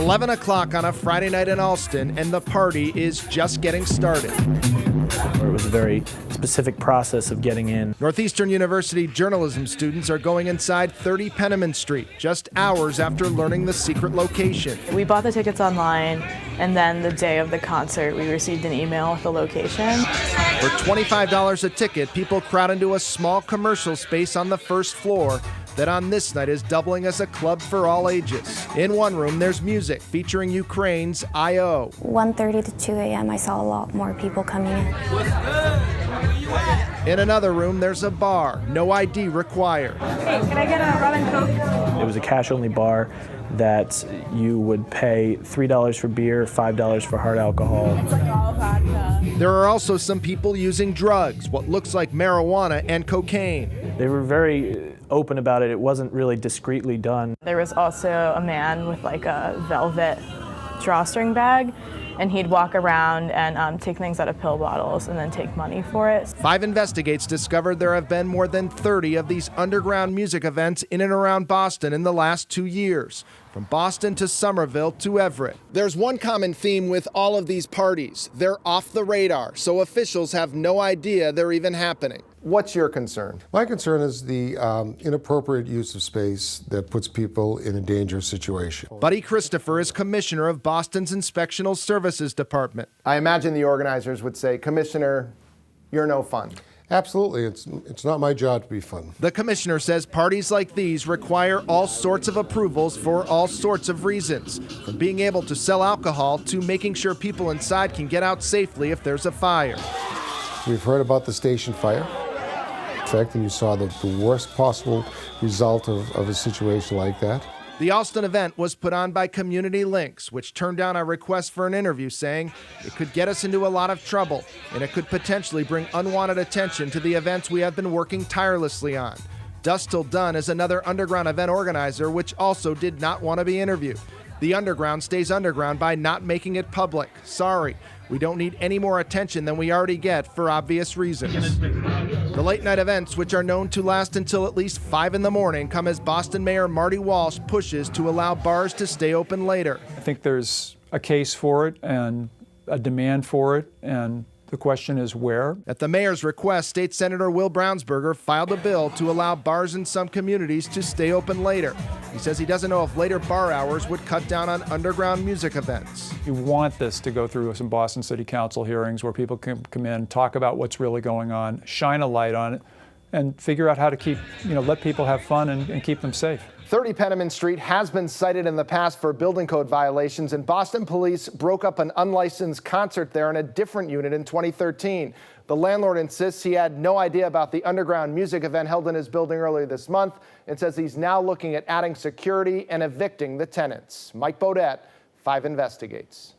11 o'clock on a Friday night in Allston, and the party is just getting started. It was a very specific process of getting in. Northeastern University journalism students are going inside 30 Penniman Street just hours after learning the secret location. We bought the tickets online, and then the day of the concert, we received an email with the location. For $25 a ticket, people crowd into a small commercial space on the first floor that on this night is doubling as a club for all ages. In one room, there's music featuring Ukraine's I.O. 1:30 to 2 a.m. I saw a lot more people coming in. In another room, there's a bar, no ID required. Hey, can I get a rum and Coke? It was a cash-only bar that you would pay $3 for beer, $5 for hard alcohol. It's like all vodka. There are also some people using drugs, what looks like marijuana and cocaine. They were very open about it. It wasn't really discreetly done. There was also a man with like a velvet drawstring bag, and he'd walk around and take things out of pill bottles and then take money for it. 5 Investigates discovered there have been more than 30 of these underground music events in and around Boston in the last 2 years, from Boston to Somerville to Everett. There's one common theme with all of these parties. They're off the radar, so officials have no idea they're even happening. What's your concern? My concern is the inappropriate use of space that puts people in a dangerous situation. Buddy Christopher is commissioner of Boston's Inspectional Services Department. I imagine the organizers would say, Commissioner, you're no fun. Absolutely, it's not my job to be fun. The commissioner says parties like these require all sorts of approvals for all sorts of reasons, from being able to sell alcohol to making sure people inside can get out safely if there's a fire. We've heard about the station fire. And you saw the worst possible result of a situation like that. The Allston event was put on by Community Links, which turned down a request for an interview saying it could get us into a lot of trouble and it could potentially bring unwanted attention to the events we have been working tirelessly on. Dusk Till Done is another underground event organizer which also did not want to be interviewed. The underground stays underground by not making it public. Sorry, we don't need any more attention than we already get for obvious reasons. The late night events, which are known to last until at least 5 in the morning, come as Boston Mayor Marty Walsh pushes to allow bars to stay open later. I think there's a case for it and a demand for it, and the question is where. At the mayor's request, State Senator Will Brownsberger filed a bill to allow bars in some communities to stay open later. He says he doesn't know if later bar hours would cut down on underground music events. You want this to go through some Boston City Council hearings where people can come in, talk about what's really going on, shine a light on it, and figure out how to keep, let people have fun and keep them safe. 30 Penniman Street has been cited in the past for building code violations, and Boston police broke up an unlicensed concert there in a different unit in 2013. The landlord insists he had no idea about the underground music event held in his building earlier this month and says he's now looking at adding security and evicting the tenants. Mike Bodette, 5 Investigates.